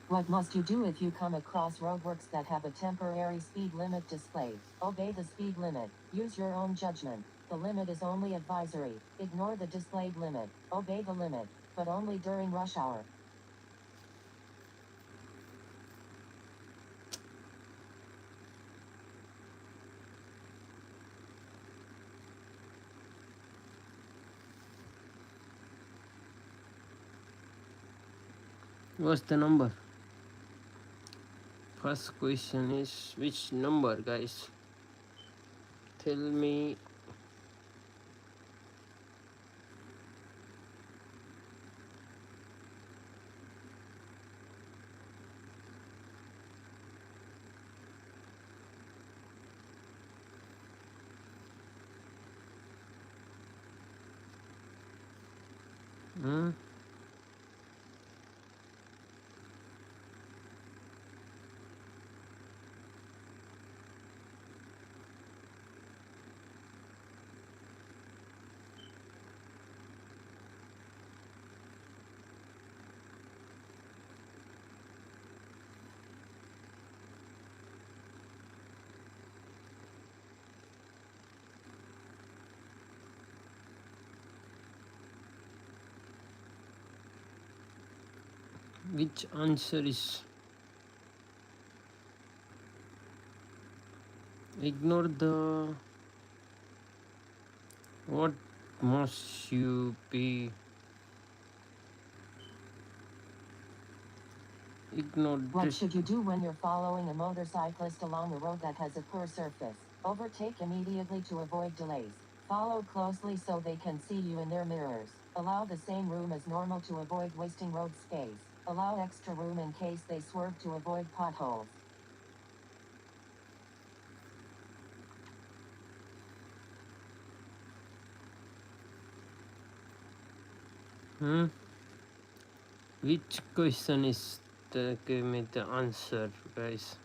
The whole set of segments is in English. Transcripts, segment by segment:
What must you do if you come across roadworks that have a temporary speed limit displayed? Obey the speed limit. Use your own judgment. The limit is only advisory. Ignore the displayed limit. Obey the limit, but only during rush hour. What's the number? First question is which number, guys? Tell me. Hmm? Which answer is ignore the what must you be ignore What this. should you do when you're following a motorcyclist along a road that has a poor surface? Overtake immediately to avoid delays. Follow closely so they can see you in their mirrors. Allow the same room as normal to avoid wasting road space. Allow extra room in case they swerve to avoid potholes. Hmm? Which question is the give me the answer, guys?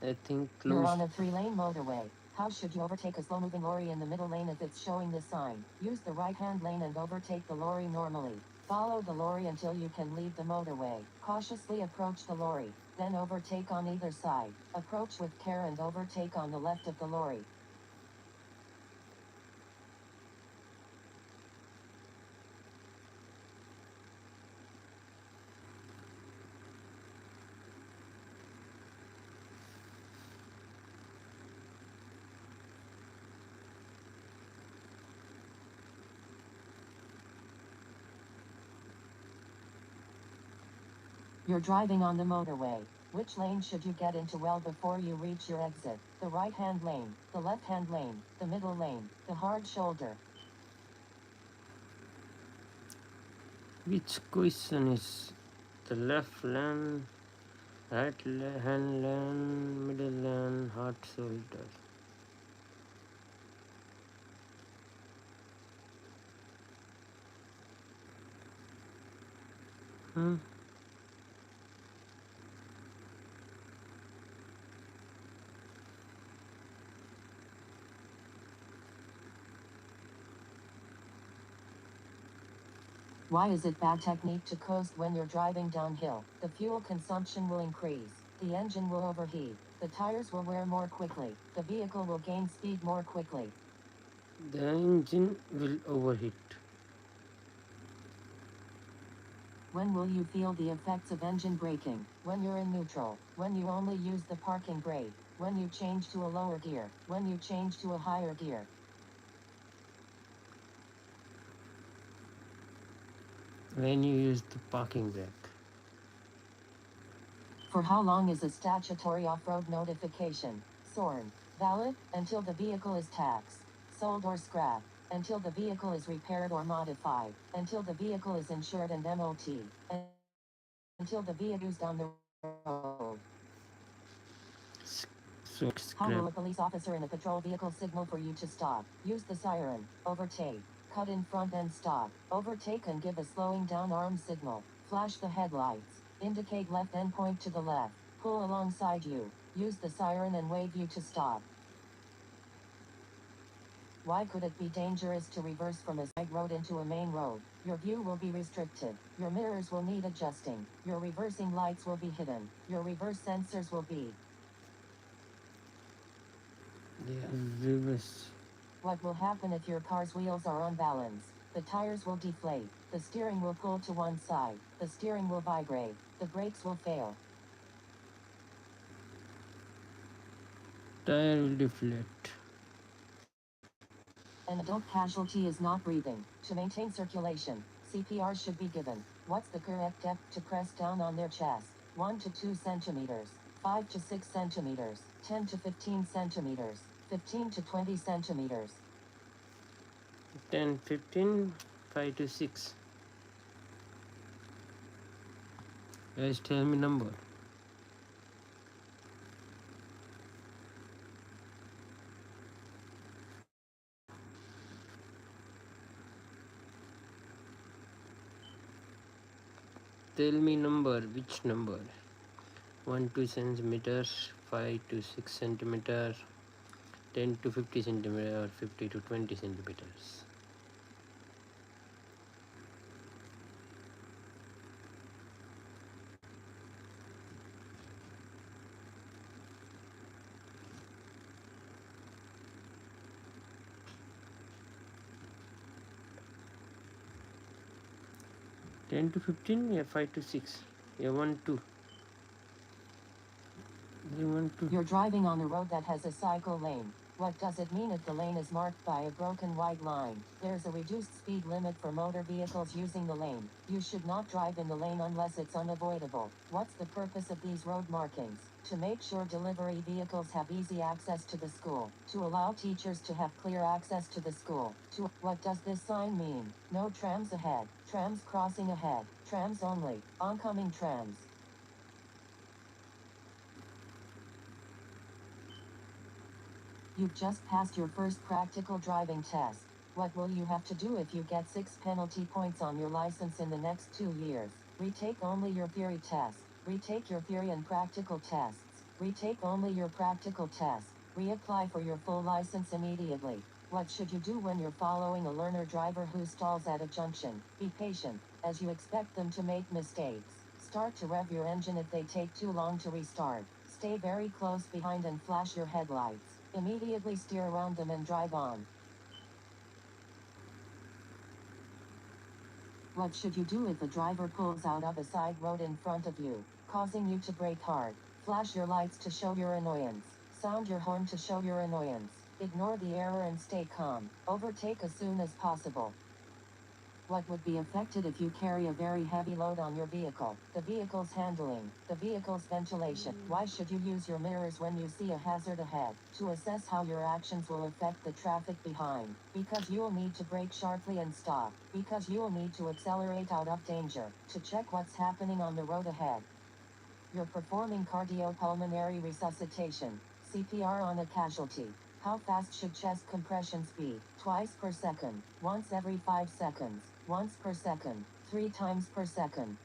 I think You're close. on a 3-lane motorway. How should you overtake a slow-moving lorry in the middle lane if it's showing this sign? Use the right-hand lane and overtake the lorry normally. Follow the lorry until you can leave the motorway. Cautiously approach the lorry, then overtake on either side. Approach with care and overtake on the left of the lorry. You're driving on the motorway. Which lane should you get into well before you reach your exit? The right-hand lane, the left-hand lane, the middle lane, the hard shoulder. Which question is the left lane, right hand lane, middle lane, hard shoulder? Hmm? Why is it bad technique to coast when you're driving downhill? The fuel consumption will increase. The engine will overheat. The tires will wear more quickly. The vehicle will gain speed more quickly. The engine will overheat. When will you feel the effects of engine braking? When you're in neutral. When you only use the parking brake. When you change to a lower gear. When you change to a higher gear. When you use the parking brake. For how long is a statutory off-road notification, SORN, valid? Until the vehicle is taxed, sold or scrapped. Until the vehicle is repaired or modified. Until the vehicle is insured and MOT. Until the vehicle is used on the road. So How scrap. will a police officer in a patrol vehicle signal for you to stop? Use the siren, overtake, cut in front and stop, overtake and give a slowing down arm signal, flash the headlights. Indicate left and point to the left. Pull alongside you. Use the siren and wave you to stop. Why could it be dangerous to reverse from a side road into a main road? Your view will be restricted. Your mirrors will need adjusting. Your reversing lights will be hidden. Your reverse sensors will be. Reverse. What will happen if your car's wheels are unbalanced? The tires will deflate. The steering will pull to one side. The steering will vibrate. The brakes will fail. Tire will deflate. An adult casualty is not breathing. To maintain circulation, CPR should be given. What's the correct depth to press down on their chest? 1 to 2 centimeters, 5 to 6 centimeters, 10 to 15 centimeters, 15 to 20 centimeters. 10, 15, 5 to 6. Guys, tell me number. Tell me number. Which number? 1 to 2 centimeters, 5 to 6 centimeters, 10 to 50 centimeters, or 50 to 20 centimeters. Ten to 15, yeah, 5 to 6, yeah, 1 2. You're driving on a road that has a cycle lane. What does it mean if the lane is marked by a broken white line? There's a reduced speed limit for motor vehicles using the lane. You should not drive in the lane unless it's unavoidable. What's the purpose of these road markings? To make sure delivery vehicles have easy access to the school. To allow teachers to have clear access to the school. What does this sign mean? No trams ahead. Trams crossing ahead. Trams only. Oncoming trams. You've just passed your first practical driving test. What will you have to do if you get 6 penalty points on your license in the next 2 years? Retake only your theory test. Retake your theory and practical tests. Retake only your practical test. Reapply for your full license immediately. What should you do when you're following a learner driver who stalls at a junction? Be patient, as you expect them to make mistakes. Start to rev your engine if they take too long to restart. Stay very close behind and flash your headlights. Immediately steer around them and drive on. What should you do if a driver pulls out of a side road in front of you, causing you to brake hard? Flash your lights to show your annoyance. Sound your horn to show your annoyance. Ignore the error and stay calm. Overtake as soon as possible. What would be affected if you carry a very heavy load on your vehicle? The vehicle's handling, the vehicle's ventilation. Why should you use your mirrors when you see a hazard ahead? To assess how your actions will affect the traffic behind. Because you will need to brake sharply and stop. Because you will need to accelerate out of danger. To check what's happening on the road ahead. You're performing cardiopulmonary resuscitation, CPR on a casualty. How fast should chest compressions be? Twice per second, once every 5 seconds, once per second, 3 times per second.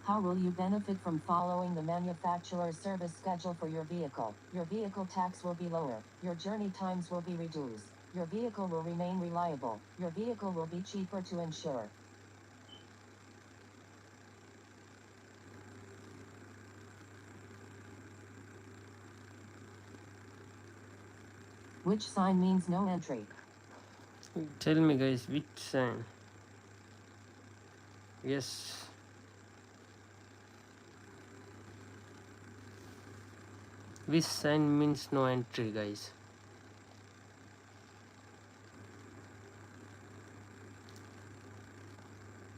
How will you benefit from following the manufacturer's service schedule for your vehicle? Your vehicle tax will be lower. Your journey times will be reduced. Your vehicle will remain reliable. Your vehicle will be cheaper to insure. Which sign means no entry? Tell me, guys, which sign? Yes. Which sign means no entry, guys?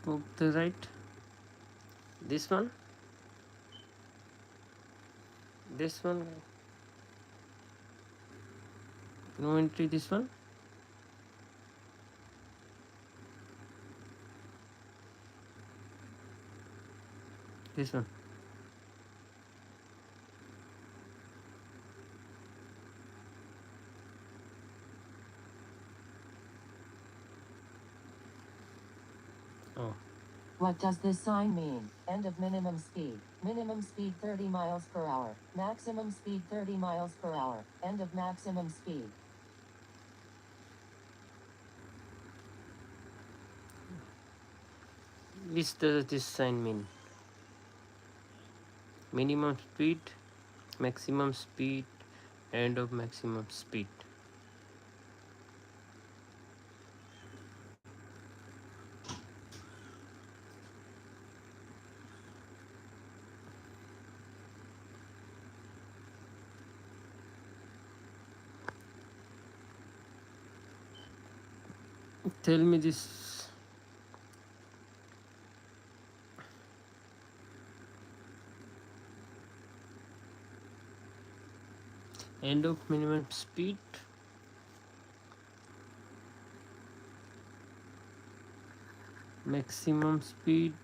Book the right. This one. This one. No entry. This one. This one. Oh. What does this sign mean? End of minimum speed. Minimum speed 30 miles per hour. Maximum speed 30 miles per hour. End of maximum speed. Which does this sign mean? Minimum speed, maximum speed, end of maximum speed. Tell me this. End of minimum speed, maximum speed,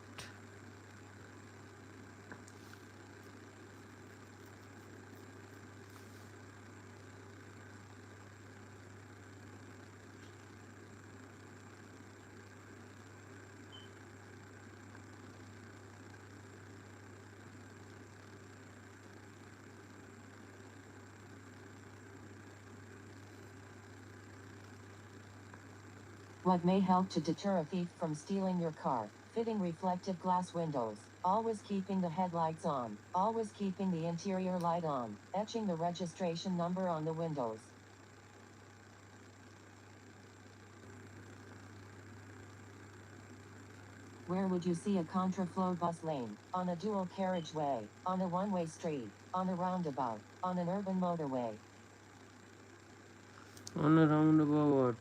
What may help to deter a thief from stealing your car? Fitting reflective glass windows. Always keeping the headlights on. Always keeping the interior light on. Etching the registration number on the windows. Where would you see a contraflow bus lane? On a dual carriageway, on a one-way street, on a roundabout, on an urban motorway. on a roundabout.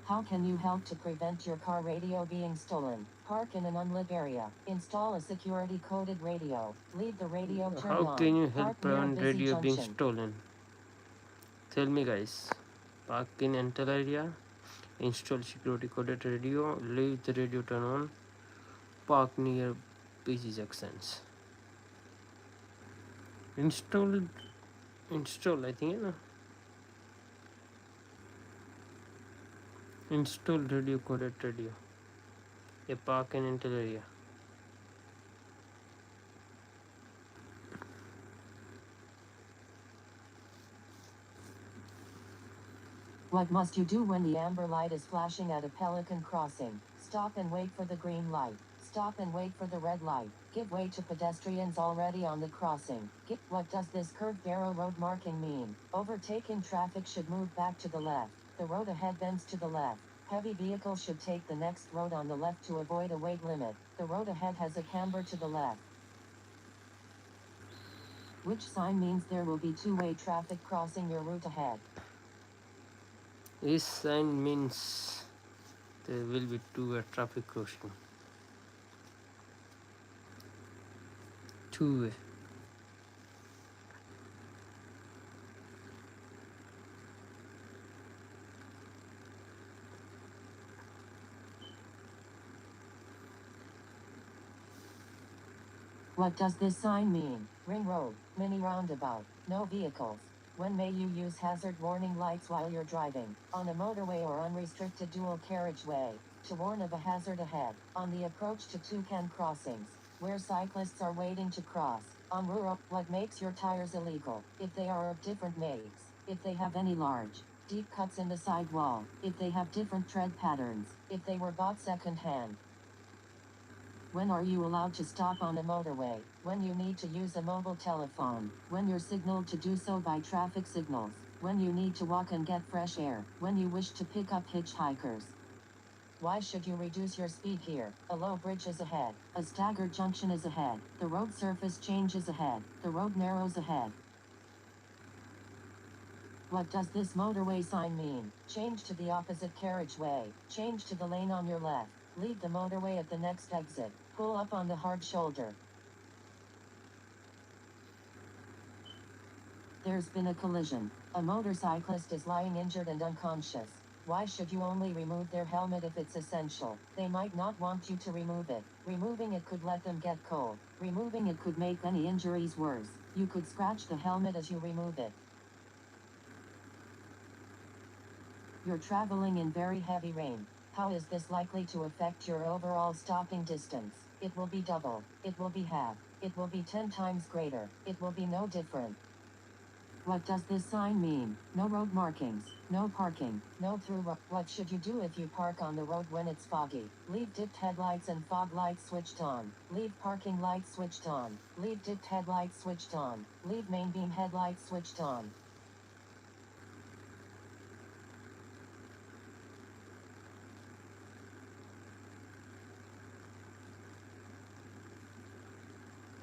How can you help to prevent your car radio being stolen? Park in an unlit area. Install a security-coded radio. Leave the radio turned How on. can you help Park near a prevent busy radio being junction. stolen? Tell me, guys. Park in enter area, install security coded radio, leave the radio turn on, park near busy junctions. Install, I think, you know. Install radio coded radio. A park and enter area. What must you do when the amber light is flashing at a Pelican crossing? Stop and wait for the green light. Stop and wait for the red light. Give way to pedestrians already on the crossing. What does this curved arrow road marking mean? Overtaking traffic should move back to the left. The road ahead bends to the left. Heavy vehicles should take the next road on the left to avoid a weight limit. The road ahead has a camber to the left. Which sign means there will be two-way traffic crossing your route ahead? This sign means there will be two-way traffic crossing. Two-way. What does this sign mean? Ring road, mini roundabout, no vehicles. When may you use hazard warning lights while you're driving? On a motorway or unrestricted dual carriageway, to warn of a hazard ahead. On the approach to toucan crossings, where cyclists are waiting to cross. On rural, what makes your tires illegal? If they are of different makes. If they have any large, deep cuts in the sidewall. If they have different tread patterns. If they were bought second-hand. When are you allowed to stop on a motorway? When you need to use a mobile telephone. When you're signaled to do so by traffic signals. When you need to walk and get fresh air. When you wish to pick up hitchhikers. Why should you reduce your speed here? A low bridge is ahead. A staggered junction is ahead. The road surface change is ahead. The road narrows ahead. What does this motorway sign mean? Change to the opposite carriageway. Change to the lane on your left. Leave the motorway at the next exit. Pull up on the hard shoulder. There's been a collision. A motorcyclist is lying injured and unconscious. Why should you only remove their helmet if it's essential? They might not want you to remove it. Removing it could let them get cold. Removing it could make any injuries worse. You could scratch the helmet as you remove it. You're traveling in very heavy rain. How is this likely to affect your overall stopping distance? It will be double. It will be half. It will be 10 times greater. It will be no different. What does this sign mean? No road markings, no parking, no through. What should you do if you park on the road when it's foggy? Leave dipped headlights and fog lights switched on. Leave parking lights switched on. Leave dipped headlights switched on. Leave main beam headlights switched on.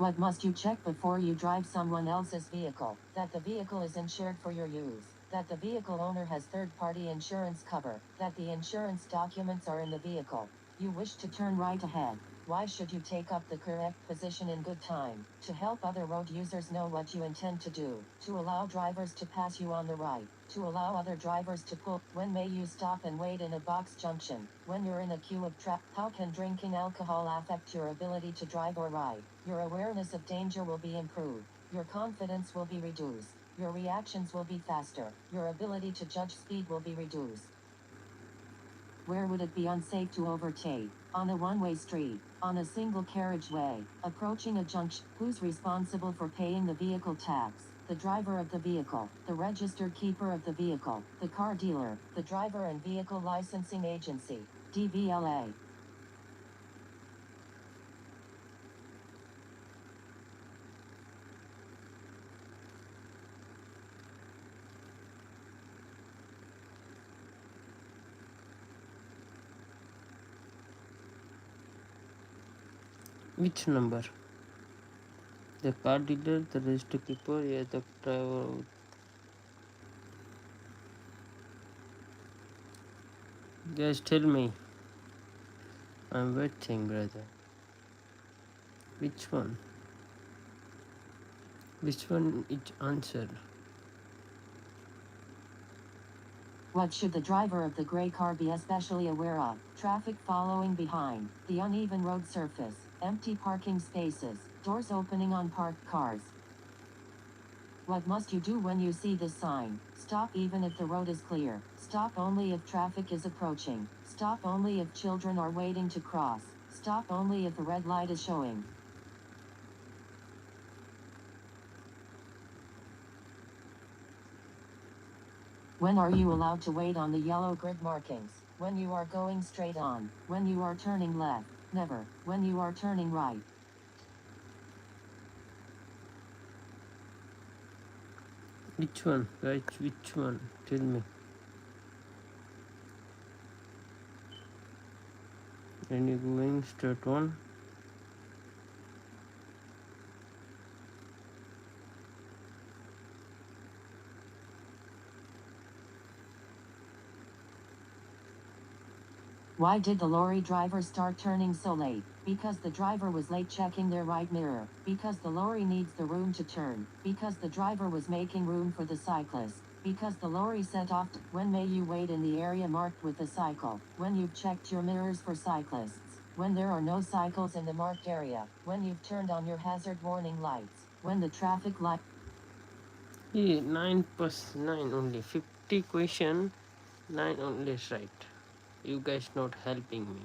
What must you check before you drive someone else's vehicle? That the vehicle is insured for your use. That the vehicle owner has third-party insurance cover. That the insurance documents are in the vehicle. You wish to turn right ahead. Why should you take up the correct position in good time? To help other road users know what you intend to do. To allow drivers to pass you on the right. To allow other drivers to pull. When may you stop and wait in a box junction? When you're in a queue of traffic. How can drinking alcohol affect your ability to drive or ride? Your awareness of danger will be improved. Your confidence will be reduced. Your reactions will be faster. Your ability to judge speed will be reduced. Where would it be unsafe to overtake? On a one-way street, on a single carriageway, approaching a junction. Who's responsible for paying the vehicle tax? The driver of the vehicle, the registered keeper of the vehicle, the car dealer, the driver and vehicle licensing agency, DVLA. Which number? The car dealer, the register keeper, yeah, the driver. Guys, tell me. I'm waiting, brother. Which one? Which one is answer? What should the driver of the gray car be especially aware of? Traffic following behind, the uneven road surface, empty parking spaces, doors opening on parked cars. What must you do when you see this sign? Stop even if the road is clear. Stop only if traffic is approaching. Stop only if children are waiting to cross. Stop only if the red light is showing. When are you allowed to wait on the yellow grid markings? When you are going straight on. When you are turning left. Never. When you are turning right. Which one, guys? Which one? Tell me. When you're going straight on. Why did the lorry driver start turning so late? Because the driver was late checking their right mirror. Because the lorry needs the room to turn. Because the driver was making room for the cyclist. Because the lorry set off. When may you wait in the area marked with the cycle? When you've checked your mirrors for cyclists. When there are no cycles in the marked area. When you've turned on your hazard warning lights. When the traffic light. Yeah, 9 plus 9 only. 50 question, 9 only is right. You guys not helping me.